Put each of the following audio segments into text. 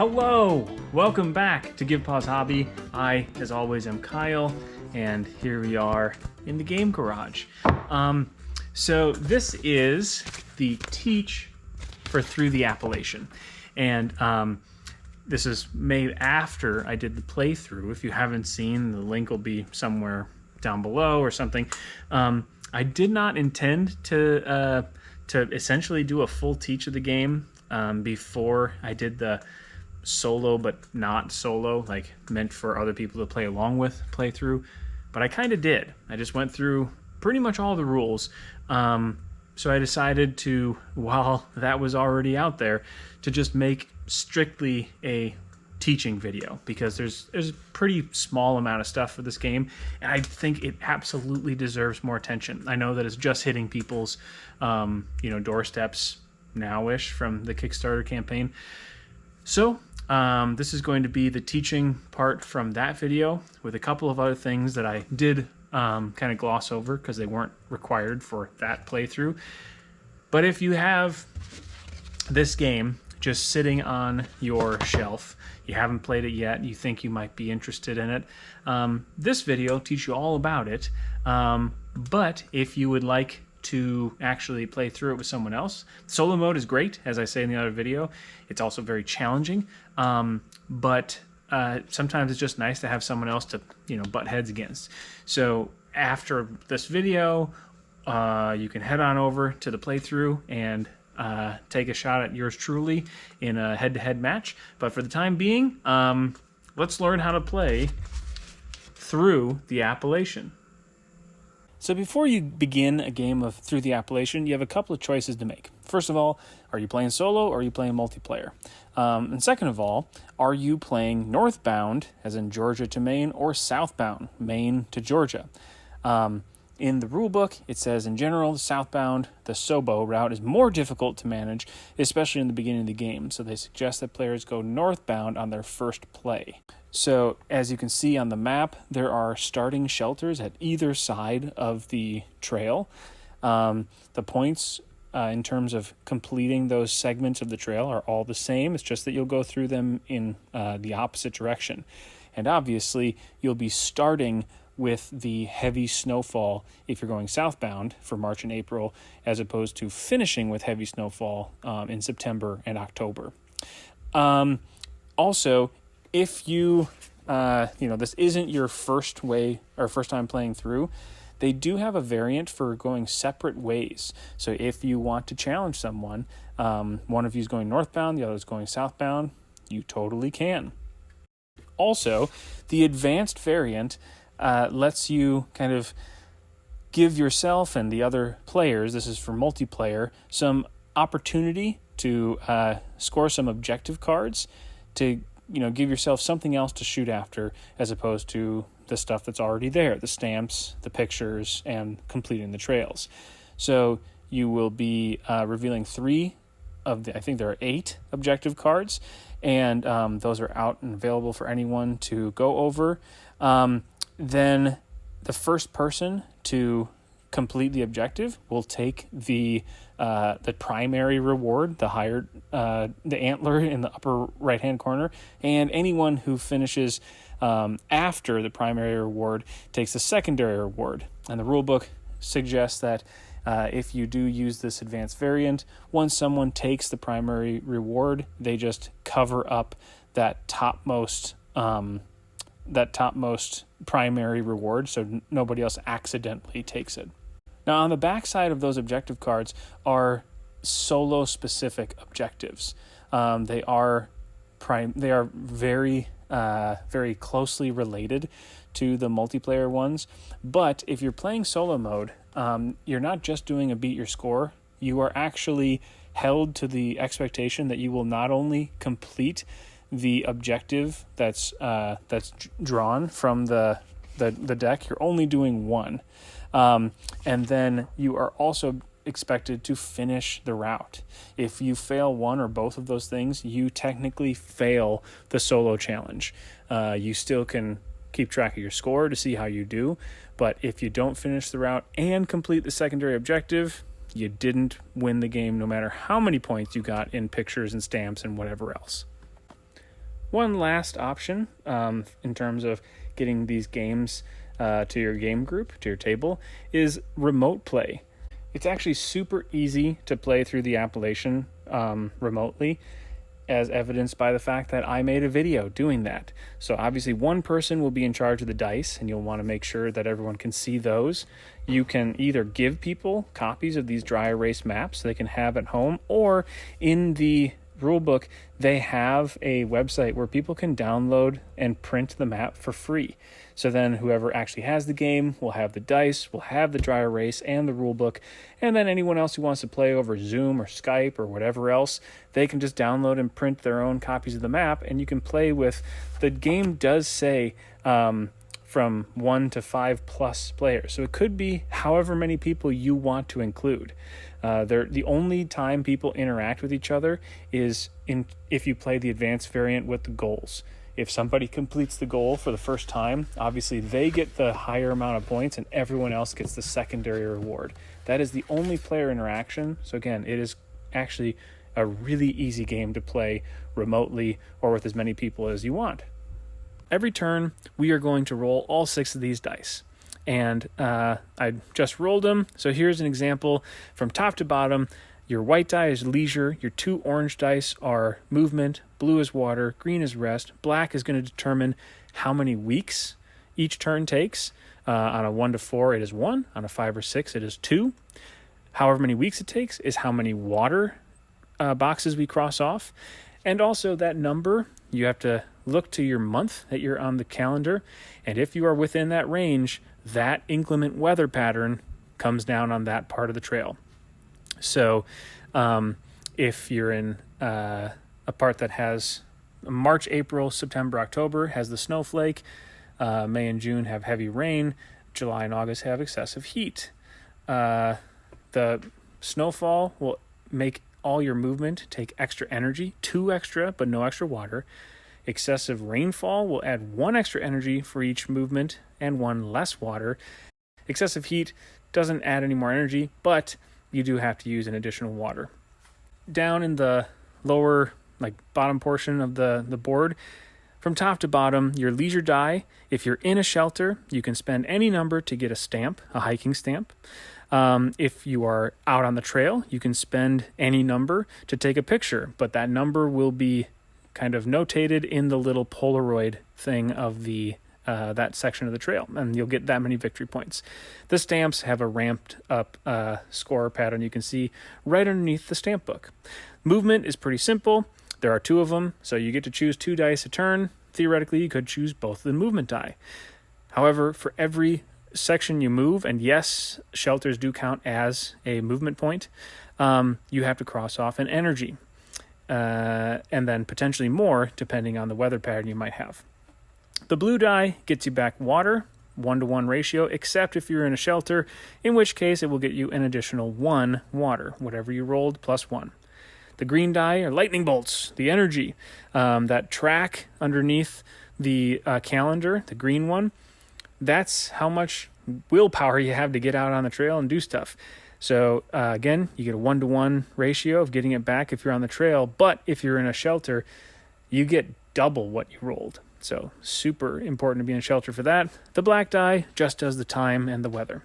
Hello! Welcome back to Give Pause Hobby. I, as always, am Kyle, and here we are in the game garage. So this is the teach for Through the Appalachian, and this is made after I did the playthrough. If you haven't seen, the link will be somewhere down below or something. I did not intend to essentially do a full teach of the game before I did the solo but not solo, like meant for other people to play along with playthrough, but I kind of did. I just went through pretty much all the rules. So I decided to, while that was already out there, to just make strictly a teaching video, because there's a pretty small amount of stuff for this game, and I think it absolutely deserves more attention. I know that it's just hitting people's doorsteps now-ish from the Kickstarter campaign. So this is going to be the teaching part from that video, with a couple of other things that I did kind of gloss over because they weren't required for that playthrough. But if you have this game just sitting on your shelf, you haven't played it yet, you think you might be interested in it, this video will teach you all about it. But if you would like to actually play through it with someone else, solo mode is great, as I say in the other video. It's also very challenging, but sometimes it's just nice to have someone else to butt heads against. So after this video, you can head on over to the playthrough and take a shot at yours truly in a head-to-head match. But for the time being, let's learn how to play Through the Appalachian. So before you begin a game of Through the Appalachian, you have a couple of choices to make. First of all, are you playing solo or are you playing multiplayer? And second of all, are you playing northbound, as in Georgia to Maine, or southbound, Maine to Georgia? In the rulebook, it says, in general, the southbound, the SOBO route is more difficult to manage, especially in the beginning of the game. So they suggest that players go northbound on their first play. So as you can see on the map, there are starting shelters at either side of the trail. The points in terms of completing those segments of the trail are all the same. It's just that you'll go through them in the opposite direction. And obviously, you'll be starting with the heavy snowfall if you're going southbound for March and April, as opposed to finishing with heavy snowfall in September and October. Also, if you, this isn't your first time playing through, they do have a variant for going separate ways. So if you want to challenge someone, one of you is going northbound, the other is going southbound, you totally can. Also, the advanced variant lets you kind of give yourself and the other players, this is for multiplayer, some opportunity to score some objective cards to give yourself something else to shoot after, as opposed to the stuff that's already there, the stamps, the pictures, and completing the trails. So you will be revealing 3 of the, I think there are 8 objective cards, and those are out and available for anyone to go over. Then the first person to complete the objective will take the primary reward, the antler in the upper right hand corner, and anyone who finishes after the primary reward takes the secondary reward. And the rulebook suggests that if you do use this advanced variant, once someone takes the primary reward, they just cover up that topmost primary reward, so nobody else accidentally takes it. Now, on the back side of those objective cards are solo-specific objectives. They are very, very closely related to the multiplayer ones. But if you're playing solo mode, you're not just doing a beat your score. You are actually held to the expectation that you will not only complete the objective that's drawn from the deck. You're only doing one. And then you are also expected to finish the route. If you fail one or both of those things, you technically fail the solo challenge. You still can keep track of your score to see how you do, but if you don't finish the route and complete the secondary objective, you didn't win the game, no matter how many points you got in pictures and stamps and whatever else. one last option in terms of getting these games to your game group, to your table, is remote play. It's actually super easy to play through the Appalachian remotely, as evidenced by the fact that I made a video doing that. So obviously one person will be in charge of the dice, and you'll want to make sure that everyone can see those. You can either give people copies of these dry erase maps so they can have at home, or in the rulebook they have a website where people can download and print the map for free. So then whoever actually has the game will have the dice, will have the dry erase and the rulebook, and then anyone else who wants to play over Zoom or Skype or whatever else, they can just download and print their own copies of the map, and you can play with. The game does say from 1 to 5+ players, so it could be however many people you want to include. The only time people interact with each other is if you play the advanced variant with the goals. If somebody completes the goal for the first time, obviously they get the higher amount of points and everyone else gets the secondary reward. That is the only player interaction. So again, it is actually a really easy game to play remotely or with as many people as you want. Every turn, we are going to roll all 6 of these dice. And I just rolled them. So here's an example from top to bottom. Your white die is leisure, your 2 orange dice are movement, blue is water, green is rest, black is going to determine how many weeks each turn takes. On a 1 to 4, it is 1. On a 5 or 6, it is 2. However many weeks it takes is how many water boxes we cross off. And also that number, you have to look to your month that you're on the calendar, and if you are within that range, that inclement weather pattern comes down on that part of the trail. So if you're in a part that has March, April, September, October has the snowflake, May and June have heavy rain, July and August have excessive heat. The snowfall will make all your movement take extra energy, 2 extra, but no extra water. Excessive rainfall will add 1 extra energy for each movement and 1 less water. Excessive heat doesn't add any more energy, but you do have to use an additional water. Down in the lower, bottom portion of the board, from top to bottom, your leisure die, if you're in a shelter, you can spend any number to get a stamp, a hiking stamp. If you are out on the trail, you can spend any number to take a picture, but that number will be kind of notated in the little Polaroid thing of the that section of the trail, and you'll get that many victory points. The stamps have a ramped up score pattern you can see right underneath the stamp book. Movement is pretty simple. There are 2 of them, so you get to choose 2 dice a turn. Theoretically, you could choose both of the movement die. However, for every section you move, and yes, shelters do count as a movement point, you have to cross off an energy, and then potentially more depending on the weather pattern you might have. The blue die gets you back water, 1-to-1 ratio, except if you're in a shelter, in which case it will get you an additional 1 water, whatever you rolled plus 1. The green die are lightning bolts, the energy, that track underneath the calendar, the green one. That's how much willpower you have to get out on the trail and do stuff. So again, you get a 1-to-1 ratio of getting it back if you're on the trail, but if you're in a shelter, you get double what you rolled. So super important to be in a shelter for that. The black die just does the time and the weather.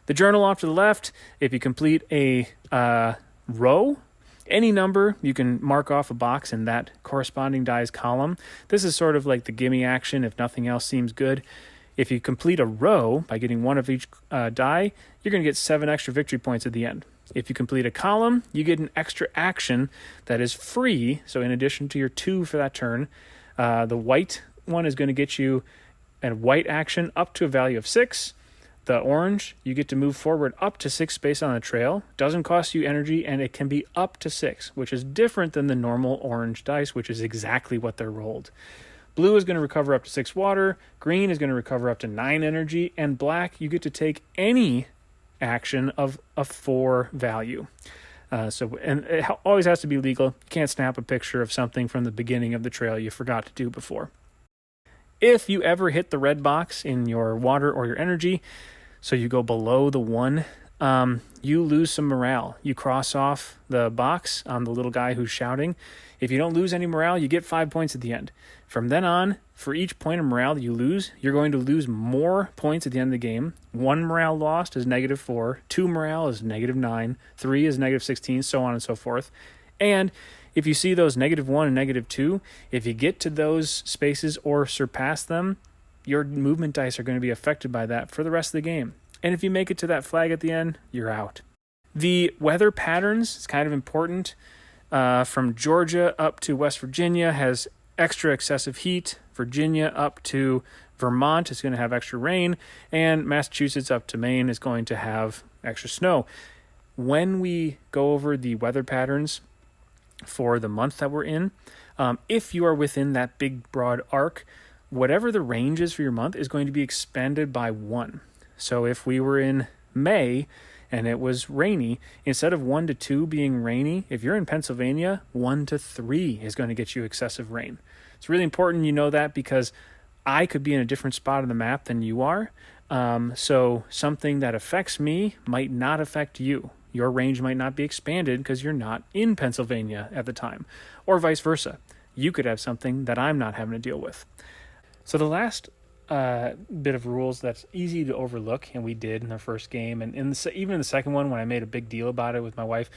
The journal off to the left, if you complete a row, any number, you can mark off a box in that corresponding die's column. This is sort of like the gimme action if nothing else seems good. If you complete a row by getting 1 of each die, you're going to get 7 extra victory points at the end. If you complete a column, you get an extra action that is free. So in addition to your 2 for that turn, the white one is going to get you a white action up to a value of 6. The orange, you get to move forward up to 6 space on the trail. Doesn't cost you energy, and it can be up to 6, which is different than the normal orange dice, which is exactly what they're rolled. Blue is going to recover up to 6 water. Green is going to recover up to 9 energy. And black, you get to take any action of a 4 value. And it always has to be legal. You can't snap a picture of something from the beginning of the trail you forgot to do before. If you ever hit the red box in your water or your energy, so you go below the 1 you lose some morale. You cross off the box on the little guy who's shouting. If you don't lose any morale, you get 5 points at the end. From then on, for each point of morale that you lose, you're going to lose more points at the end of the game. 1 morale lost is -4, 2 morale is -9, 3 is -16, so on and so forth. And if you see those -1 and -2, if you get to those spaces or surpass them, your movement dice are going to be affected by that for the rest of the game. And if you make it to that flag at the end, you're out. The weather patterns is kind of important. From Georgia up to West Virginia has extra excessive heat. Virginia up to Vermont is going to have extra rain. And Massachusetts up to Maine is going to have extra snow. When we go over the weather patterns for the month that we're in, if you are within that big broad arc, whatever the range is for your month is going to be expanded by 1. So if we were in May and it was rainy, instead of 1 to 2 being rainy, if you're in Pennsylvania, 1 to 3 is going to get you excessive rain. It's really important you know that, because I could be in a different spot on the map than you are. So something that affects me might not affect you. Your range might not be expanded because you're not in Pennsylvania at the time, or vice versa. You could have something that I'm not having to deal with. So the last bit of rules that's easy to overlook, and we did in the first game, and even in the second one when I made a big deal about it with my wife,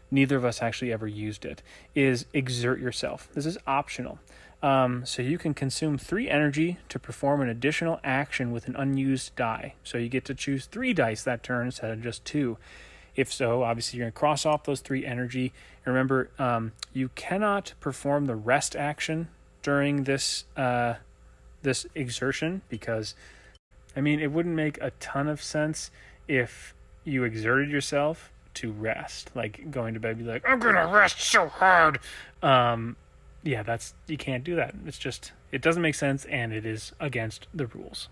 neither of us actually ever used it, is exert yourself. This is optional. So you can consume 3 energy to perform an additional action with an unused die. So you get to choose 3 dice that turn instead of just 2. If so, obviously you're going to cross off those 3 energy. And remember, you cannot perform the rest action during this this exertion, because it wouldn't make a ton of sense if you exerted yourself to rest, like going to bed, be like, I'm gonna rest so hard. You can't do that. It doesn't make sense, and it is against the rules.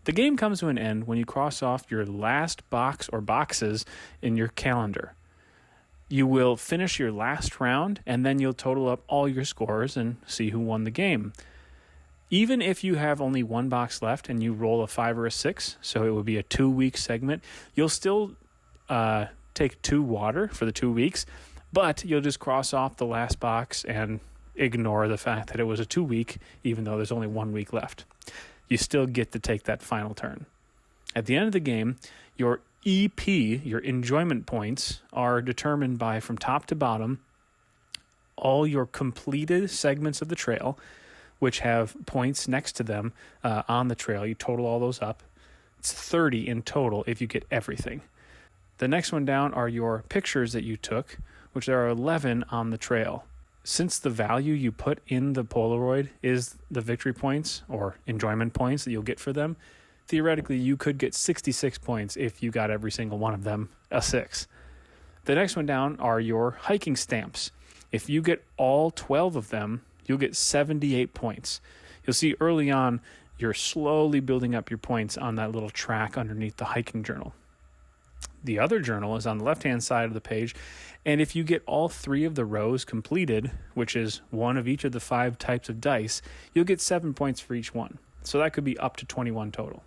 The game comes to an end when you cross off your last box or boxes in your calendar. You will finish your last round, and then you'll total up all your scores and see who won the game. Even if you have only 1 box left and you roll a 5 or a 6, so it would be a 2-week segment, you'll still take 2 water for the 2 weeks, but you'll just cross off the last box and ignore the fact that it was a 2-week, even though there's only 1 week left. You still get to take that final turn. At the end of the game, your EP, your enjoyment points, are determined by, from top to bottom, all your completed segments of the trail, which have points next to them on the trail. You total all those up. It's 30 in total if you get everything. The next one down are your pictures that you took, which there are 11 on the trail. Since the value you put in the Polaroid is the victory points or enjoyment points that you'll get for them, theoretically you could get 66 points if you got every single one of them a 6. The next one down are your hiking stamps. If you get all 12 of them, you'll get 78 points. You'll see early on, you're slowly building up your points on that little track underneath the hiking journal. The other journal is on the left-hand side of the page, and if you get all 3 of the rows completed, which is 1 of each of the 5 types of dice, you'll get 7 points for each one. So that could be up to 21 total.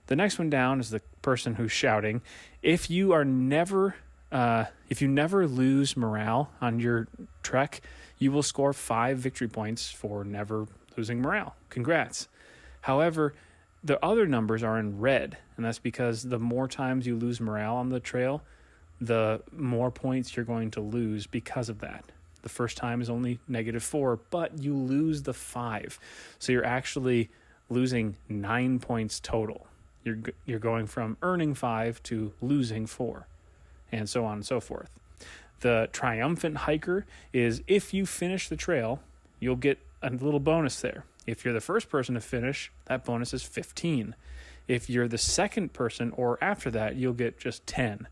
The next one down is the person who's shouting. If you never lose morale on your trek, you will score 5 victory points for never losing morale. Congrats. However, the other numbers are in red, and that's because the more times you lose morale on the trail, the more points you're going to lose because of that. The first time is only -4, but you lose the 5. So you're actually losing 9 points total. You're going from earning 5 to losing 4, and so on and so forth. The triumphant hiker is, if you finish the trail, you'll get a little bonus there. If you're the first person to finish, that bonus is 15. If you're the second person or after that, you'll get just 10.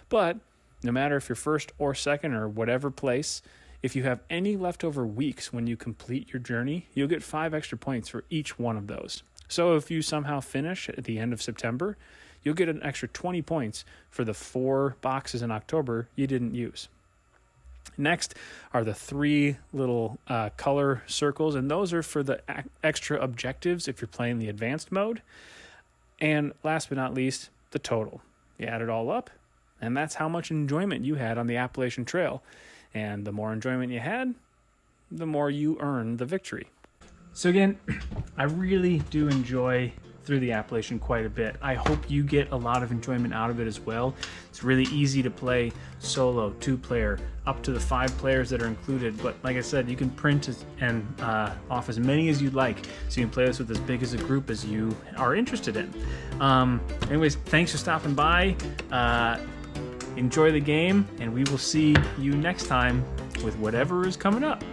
But no matter if you're first or second or whatever place, if you have any leftover weeks when you complete your journey, you'll get 5 extra points for each one of those. So if you somehow finish at the end of September, you'll get an extra 20 points for the 4 boxes in October you didn't use. Next are the 3 little color circles, and those are for the extra objectives if you're playing the advanced mode. And last but not least, the total. You add it all up, and that's how much enjoyment you had on the Appalachian Trail. And the more enjoyment you had, the more you earn the victory. So again, I really do enjoy Through the Appalachian quite a bit. I hope you get a lot of enjoyment out of it as well. It's really easy to play solo, 2-player, up to the 5 players that are included. But like I said, you can print and off as many as you'd like, so you can play this with as big as a group as you are interested in. Anyways, thanks for stopping by. Enjoy the game, and we will see you next time with whatever is coming up.